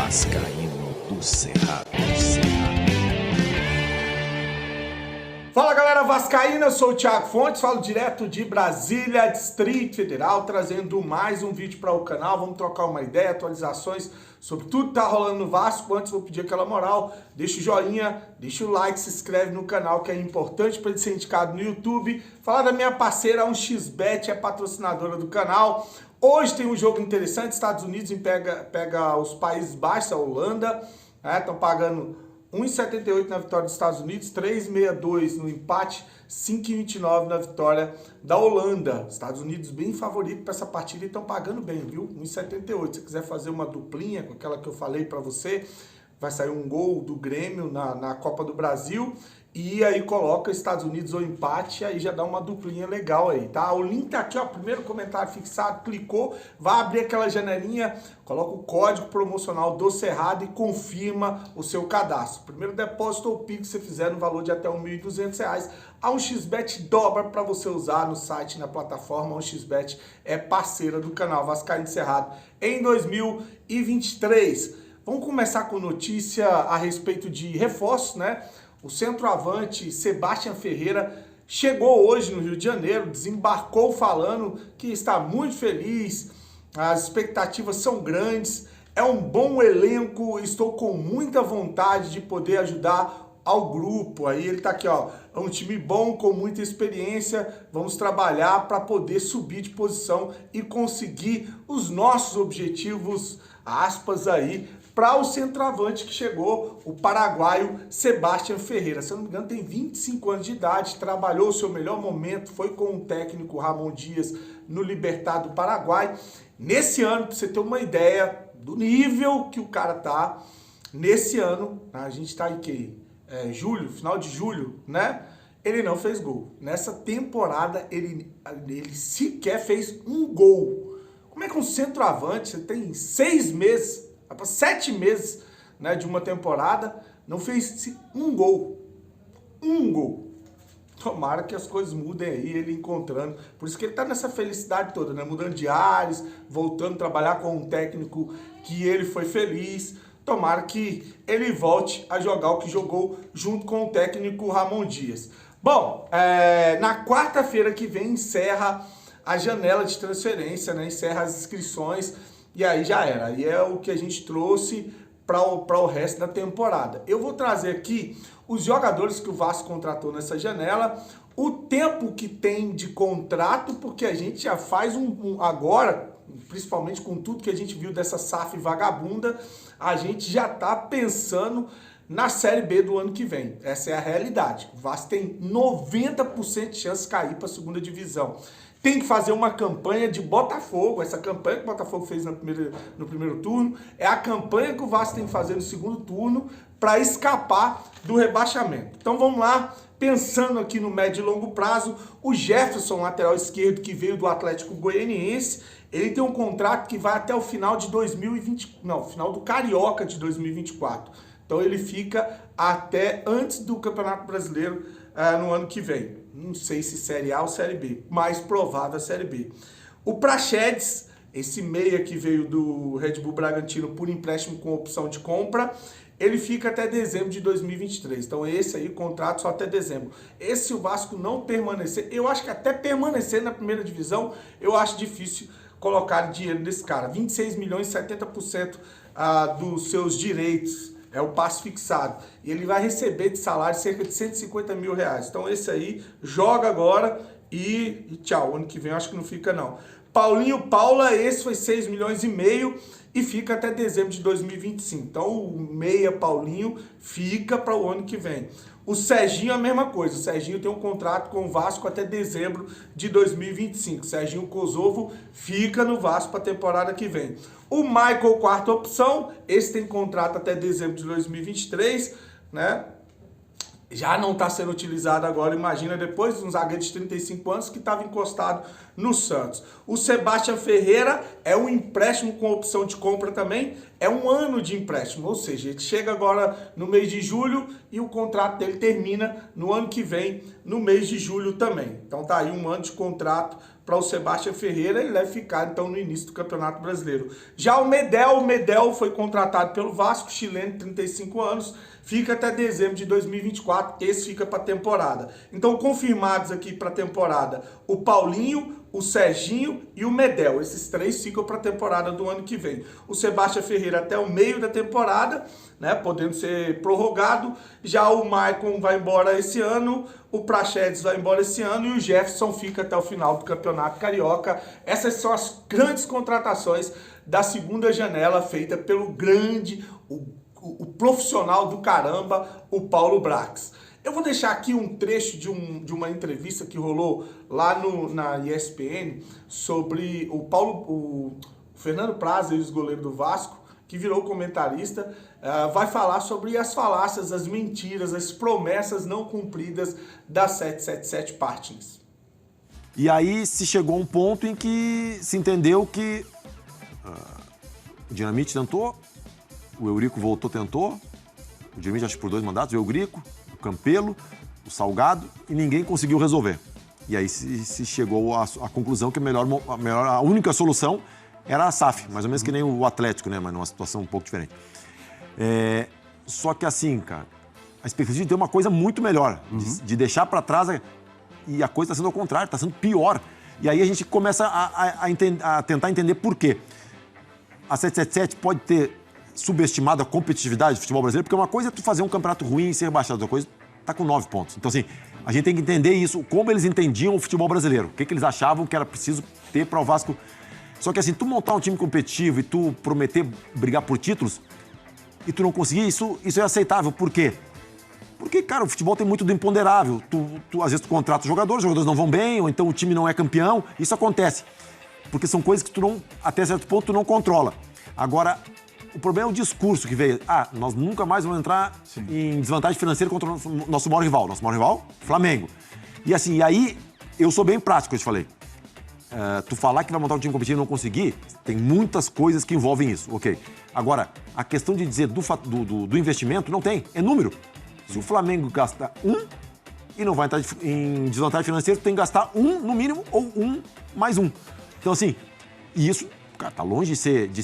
Vascaíno do Cerrado. Fala galera vascaína, eu sou o Thiago Fontes, falo direto de Brasília, Distrito Federal, trazendo mais um vídeo para o canal. Vamos trocar uma ideia, atualizações sobre tudo que tá rolando no Vasco. Antes vou pedir aquela moral, deixa o joinha, deixa o like, se inscreve no canal que é importante para ele ser indicado no YouTube. Falar da minha parceira 1xBet, é patrocinadora do canal. Hoje tem um jogo interessante, Estados Unidos pega os Países Baixos, a Holanda, estão pagando 1,78 na vitória dos Estados Unidos, 3,62 no empate, 5,29 na vitória da Holanda. Estados Unidos bem favorito para essa partida e estão pagando bem, viu? 1,78. Se você quiser fazer uma duplinha com aquela que eu falei para você, vai sair um gol do Grêmio na Copa do Brasil e aí coloca Estados Unidos ou empate, aí já dá uma duplinha legal aí, tá? O link tá aqui, ó, primeiro comentário fixado, clicou, vai abrir aquela janelinha, coloca o código promocional do Cerrado e confirma o seu cadastro. Primeiro depósito ou Pix que você fizer no valor de até R$ 1.200, a 1xBet dobra para você usar no site, na plataforma. A 1xBet é parceira do canal Vascaíno Cerrado em 2023. Vamos começar com notícia a respeito de reforços, né? O centroavante Sebastian Ferreira chegou hoje no Rio de Janeiro, desembarcou falando que está muito feliz, as expectativas são grandes, é um bom elenco, estou com muita vontade de poder ajudar ao grupo. Aí ele tá aqui, ó, é um time bom, com muita experiência, vamos trabalhar para poder subir de posição e conseguir os nossos objetivos, aspas aí, para o centroavante que chegou, o paraguaio Sebastian Ferreira. Se eu não me engano, tem 25 anos de idade, trabalhou o seu melhor momento, foi com o técnico Ramon Dias no Libertad do Paraguai. Nesse ano, para você ter uma ideia do nível que o cara tá, nesse ano, a gente tá em que? Julho, final de julho, né? Ele não fez gol. Nessa temporada, ele sequer fez um gol. Como é que um centroavante, você tem 6 meses, 7 meses, né, de uma temporada, não fez um gol. Um gol. Tomara que as coisas mudem aí, ele encontrando. Por isso que ele tá nessa felicidade toda, né? Mudando de ares, voltando a trabalhar com um técnico que ele foi feliz. Tomara que ele volte a jogar o que jogou junto com o técnico Ramon Dias. Bom, na quarta-feira que vem encerra a janela de transferência, né? Encerra as inscrições. E aí já era, aí é o que a gente trouxe para o resto da temporada. Eu vou trazer aqui os jogadores que o Vasco contratou nessa janela, o tempo que tem de contrato, porque a gente já faz agora, principalmente com tudo que a gente viu dessa SAF vagabunda, a gente já está pensando na Série B do ano que vem. Essa é a realidade. O Vasco tem 90% de chance de cair para a segunda divisão. Tem que fazer uma campanha de Botafogo. Essa campanha que o Botafogo fez no primeiro turno é a campanha que o Vasco tem que fazer no segundo turno para escapar do rebaixamento. Então vamos lá, pensando aqui no médio e longo prazo, o Jefferson, lateral esquerdo, que veio do Atlético Goianiense, ele tem um contrato que vai até o final de final do Carioca de 2024. Então ele fica até antes do Campeonato Brasileiro no ano que vem. Não sei se Série A ou Série B, mais provável a Série B. O Praxedes, esse meia que veio do Red Bull Bragantino por empréstimo com opção de compra, ele fica até dezembro de 2023. Então esse aí, contrato só até dezembro. Esse o Vasco não permanecer, eu acho que até permanecer na primeira divisão, eu acho difícil colocar dinheiro nesse cara. 26 milhões, 70% dos seus direitos. É o passe fixado. E ele vai receber de salário cerca de 150 mil reais. Então esse aí joga agora e tchau. Ano que vem eu acho que não fica não. Paulinho Paula, esse foi 6 milhões e meio e fica até dezembro de 2025. Então o meia Paulinho fica para o ano que vem. O Serginho a mesma coisa. O Serginho tem um contrato com o Vasco até dezembro de 2025. O Serginho Kosovo fica no Vasco para a temporada que vem. O Michael, quarta opção, esse tem contrato até dezembro de 2023, né? Já não está sendo utilizado agora, imagina, depois de um zagueiro de 35 anos que estava encostado no Santos. O Sebastian Ferreira é um empréstimo com opção de compra também, é um ano de empréstimo, ou seja, ele chega agora no mês de julho e o contrato dele termina no ano que vem, no mês de julho também. Então tá aí um ano de contrato para o Sebastião Ferreira, ele deve ficar então no início do Campeonato Brasileiro. Já o Medel foi contratado pelo Vasco, chileno, 35 anos, fica até dezembro de 2024, esse fica para a temporada. Então confirmados aqui para a temporada o Paulinho, o Serginho e o Medel. Esses 3 ficam para a temporada do ano que vem. O Sebastião Ferreira até o meio da temporada, né, podendo ser prorrogado. Já o Maicon vai embora esse ano, o Praxedes vai embora esse ano e o Jefferson fica até o final do Campeonato Carioca. Essas são as grandes contratações da segunda janela feita pelo grande, o profissional do caramba, o Paulo Brax. Eu vou deixar aqui um trecho de uma entrevista que rolou lá na ESPN sobre o Fernando Praz, ex-goleiro do Vasco, que virou comentarista, vai falar sobre as falácias, as mentiras, as promessas não cumpridas da 777 Partners. E aí se chegou a um ponto em que se entendeu que o Dinamite tentou, o Eurico voltou, tentou, o Dinamite acho que por 2 mandatos, o Eurico, o Campelo, o Salgado, e ninguém conseguiu resolver. E aí se chegou à conclusão que a única solução era a SAF, mais ou menos que nem o Atlético, né? Mas numa situação um pouco diferente. Só que assim, cara, a expectativa de ter uma coisa muito melhor, de deixar para trás, e a coisa está sendo ao contrário, está sendo pior. E aí a gente começa a tentar entender por quê. A 777 pode ter subestimado a competitividade do futebol brasileiro, porque uma coisa é tu fazer um campeonato ruim e ser rebaixado, outra coisa tá com 9 pontos. Então, assim, a gente tem que entender isso, como eles entendiam o futebol brasileiro, o que eles achavam que era preciso ter para o Vasco. Só que, assim, tu montar um time competitivo e tu prometer brigar por títulos e tu não conseguir, isso é aceitável. Por quê? Porque, cara, o futebol tem muito do imponderável. Às vezes tu contrata os jogadores não vão bem, ou então o time não é campeão. Isso acontece. Porque são coisas que tu não, até certo ponto, tu não controla. Agora, o problema é o discurso que veio. Nós nunca mais vamos entrar em desvantagem financeira contra o nosso maior rival. Nosso maior rival, Flamengo. E assim, aí eu sou bem prático, eu te falei. Tu falar que vai montar um time competitivo e não conseguir, tem muitas coisas que envolvem isso, ok. Agora, a questão de dizer do investimento, não tem, é número. Se o Flamengo gasta 1 e não vai entrar em desvantagem financeira, tu tem que gastar 1 no mínimo ou 1 mais 1. Então assim, e isso, cara, tá longe de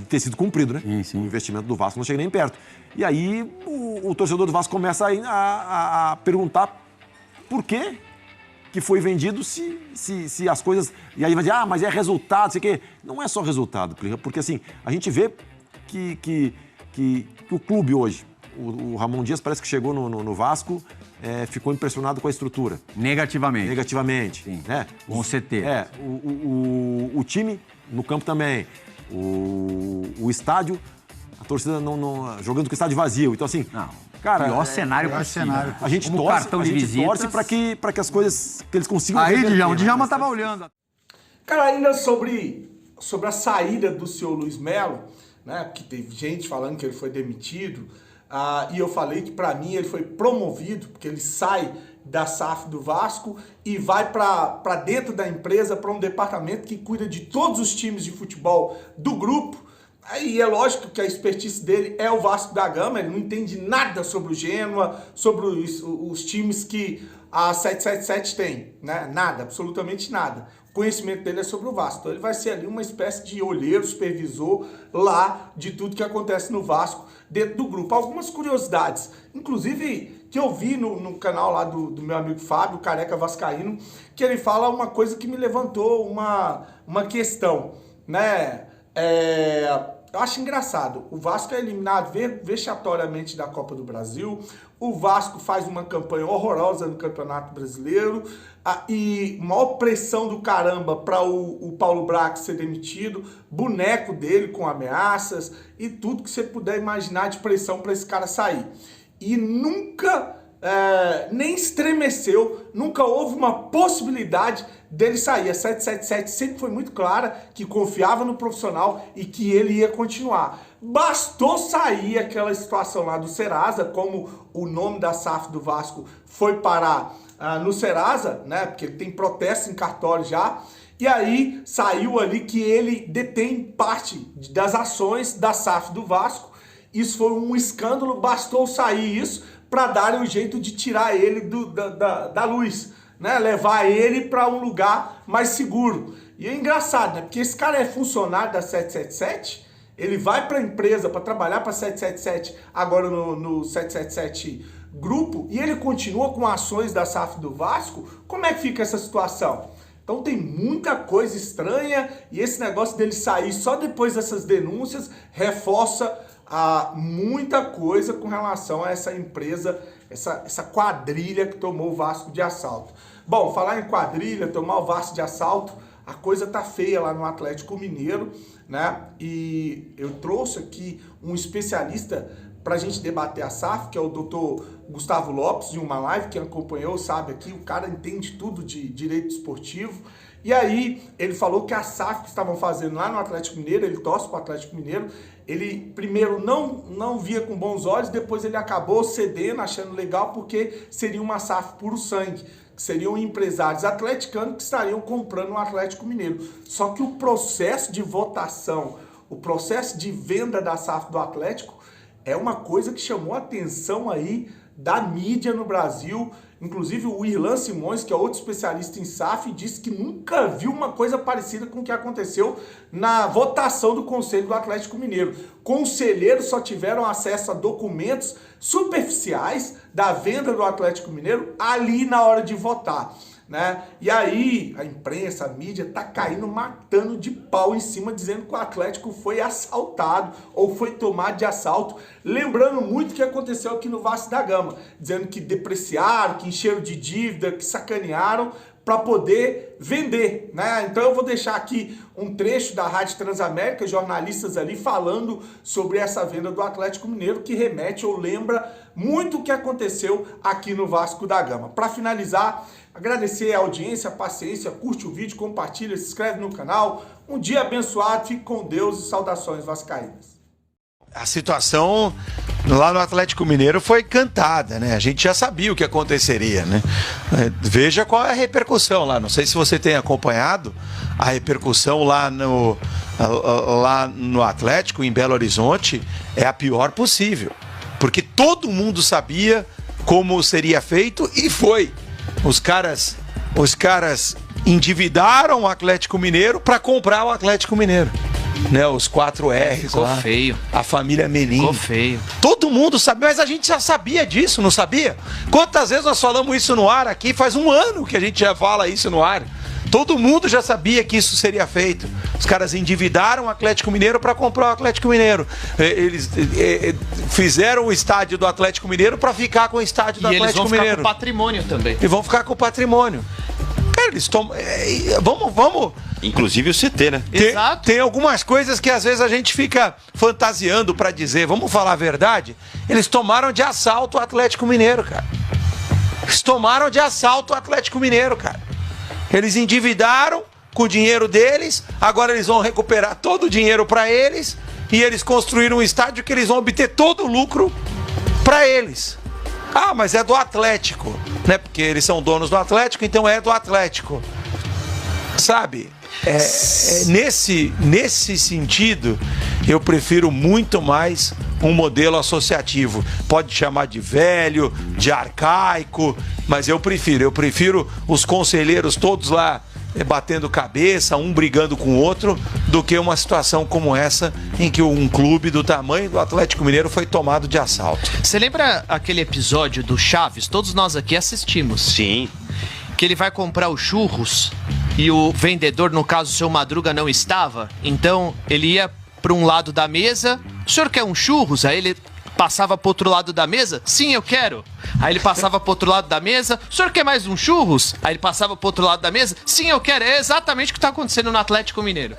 ter sido cumprido, né? Sim. O investimento do Vasco não chega nem perto. E aí o torcedor do Vasco começa a perguntar por quê que foi vendido se as coisas... E aí vai dizer, mas é resultado, sei o quê. Não é só resultado, porque assim, a gente vê que o clube hoje, o Ramon Dias parece que chegou no Vasco, ficou impressionado com a estrutura. Negativamente. Sim. Né? Com o CT. O time no campo também. O estádio, a torcida não jogando com o estádio vazio. Então assim... Não. Cara, pior cenário possível. A gente como torce, cartão de visitas para que as coisas, que eles consigam... Aí, o Djalma tava olhando. Cara, ainda sobre a saída do senhor Luiz Melo, né, que teve gente falando que ele foi demitido, e eu falei que para mim ele foi promovido, porque ele sai da SAF do Vasco e vai para dentro da empresa, para um departamento que cuida de todos os times de futebol do grupo. Aí é lógico que a expertise dele é o Vasco da Gama, ele não entende nada sobre o Genoa, sobre os times que a 777 tem, né? Nada, absolutamente nada. O conhecimento dele é sobre o Vasco, então ele vai ser ali uma espécie de olheiro, supervisor lá de tudo que acontece no Vasco dentro do grupo. Algumas curiosidades, inclusive que eu vi no canal lá do meu amigo Fábio, Careca Vascaíno, que ele fala uma coisa que me levantou uma questão, né? Eu acho engraçado, o Vasco é eliminado vexatoriamente da Copa do Brasil, o Vasco faz uma campanha horrorosa no Campeonato Brasileiro, e maior pressão do caramba para o Paulo Brax ser demitido, boneco dele com ameaças e tudo que você puder imaginar de pressão para esse cara sair. E nunca... nem estremeceu, nunca houve uma possibilidade dele sair. A 777 sempre foi muito clara que confiava no profissional e que ele ia continuar. Bastou sair aquela situação lá do Serasa, como o nome da SAF do Vasco foi parar no Serasa, né? Porque ele tem protesto em cartório já. E aí saiu ali que ele detém parte das ações da SAF do Vasco. Isso foi um escândalo, bastou sair isso para darem um jeito de tirar ele da luz, né, levar ele para um lugar mais seguro. E é engraçado, né? Porque esse cara é funcionário da 777, ele vai para a empresa para trabalhar para a 777, agora no 777 Grupo, e ele continua com ações da SAF do Vasco. Como é que fica essa situação? Então tem muita coisa estranha, e esse negócio dele sair só depois dessas denúncias reforça muita coisa com relação a essa empresa, essa quadrilha que tomou o Vasco de assalto. Bom, falar em quadrilha, tomar o Vasco de assalto, a coisa tá feia lá no Atlético Mineiro, né? E eu trouxe aqui um especialista para a gente debater a SAF, que é o Dr. Gustavo Lopes, de uma live, quem acompanhou sabe aqui, o cara entende tudo de direito esportivo. E aí ele falou que a SAF que estavam fazendo lá no Atlético Mineiro, ele torce para o Atlético Mineiro, ele primeiro não via com bons olhos, depois ele acabou cedendo, achando legal, porque seria uma SAF puro sangue, que seriam empresários atleticanos que estariam comprando o Atlético Mineiro. Só que o processo de votação, o processo de venda da SAF do Atlético é uma coisa que chamou a atenção aí da mídia no Brasil. Inclusive o Irlan Simões, que é outro especialista em SAF, disse que nunca viu uma coisa parecida com o que aconteceu na votação do Conselho do Atlético Mineiro. Conselheiros só tiveram acesso a documentos superficiais da venda do Atlético Mineiro ali na hora de votar, né? E aí a imprensa, a mídia tá caindo, matando de pau em cima, dizendo que o Atlético foi assaltado ou foi tomado de assalto, lembrando muito o que aconteceu aqui no Vasco da Gama, dizendo que depreciaram, que encheram de dívida, que sacanearam para poder vender, né? Então eu vou deixar aqui um trecho da Rádio Transamérica, jornalistas ali falando sobre essa venda do Atlético Mineiro, que remete ou lembra muito o que aconteceu aqui no Vasco da Gama. Para finalizar, agradecer a audiência, a paciência, curte o vídeo, compartilha, se inscreve no canal. Um dia abençoado, fique com Deus e saudações vascaínas. A situação lá no Atlético Mineiro foi cantada, né? A gente já sabia o que aconteceria, né? Veja qual é a repercussão lá. Não sei se você tem acompanhado a repercussão lá no Atlético, em Belo Horizonte, é a pior possível. Porque todo mundo sabia como seria feito e foi. Os caras endividaram o Atlético Mineiro para comprar o Atlético Mineiro. Né, os 4 R's ficou lá, feio. A família Menin. Ficou feio. Todo mundo sabia, mas a gente já sabia disso, não sabia? Quantas vezes nós falamos isso no ar aqui? Faz um ano que a gente já fala isso no ar. Todo mundo já sabia que isso seria feito. Os caras endividaram o Atlético Mineiro para comprar o Atlético Mineiro. Eles fizeram o estádio do Atlético Mineiro para ficar com o estádio do Atlético Mineiro. E eles vão ficar com o patrimônio também. E vão ficar com o patrimônio. Cara, eles tomam... Vamos... Inclusive o CT, né? Tem algumas coisas que às vezes a gente fica fantasiando pra dizer, vamos falar a verdade? Eles tomaram de assalto o Atlético Mineiro, cara. Eles tomaram de assalto o Atlético Mineiro, cara. Eles endividaram com o dinheiro deles, agora eles vão recuperar todo o dinheiro pra eles e eles construíram um estádio que eles vão obter todo o lucro pra eles. Ah, mas é do Atlético, né? Porque eles são donos do Atlético, então é do Atlético. Sabe? Nesse sentido, eu prefiro muito mais um modelo associativo. Pode chamar de velho, de arcaico, mas eu prefiro os conselheiros todos lá batendo cabeça, um brigando com o outro, do que uma situação como essa em que um clube do tamanho do Atlético Mineiro foi tomado de assalto. Você lembra aquele episódio do Chaves? Todos nós aqui assistimos. Sim. Que ele vai comprar os churros e o vendedor, no caso o seu Madruga, não estava. Então ele ia para um lado da mesa. O senhor quer um churros? Aí ele passava para outro lado da mesa. Sim, eu quero. Aí ele passava para outro lado da mesa. O senhor quer mais um churros? Aí ele passava para outro lado da mesa. Sim, eu quero. É exatamente o que está acontecendo no Atlético Mineiro.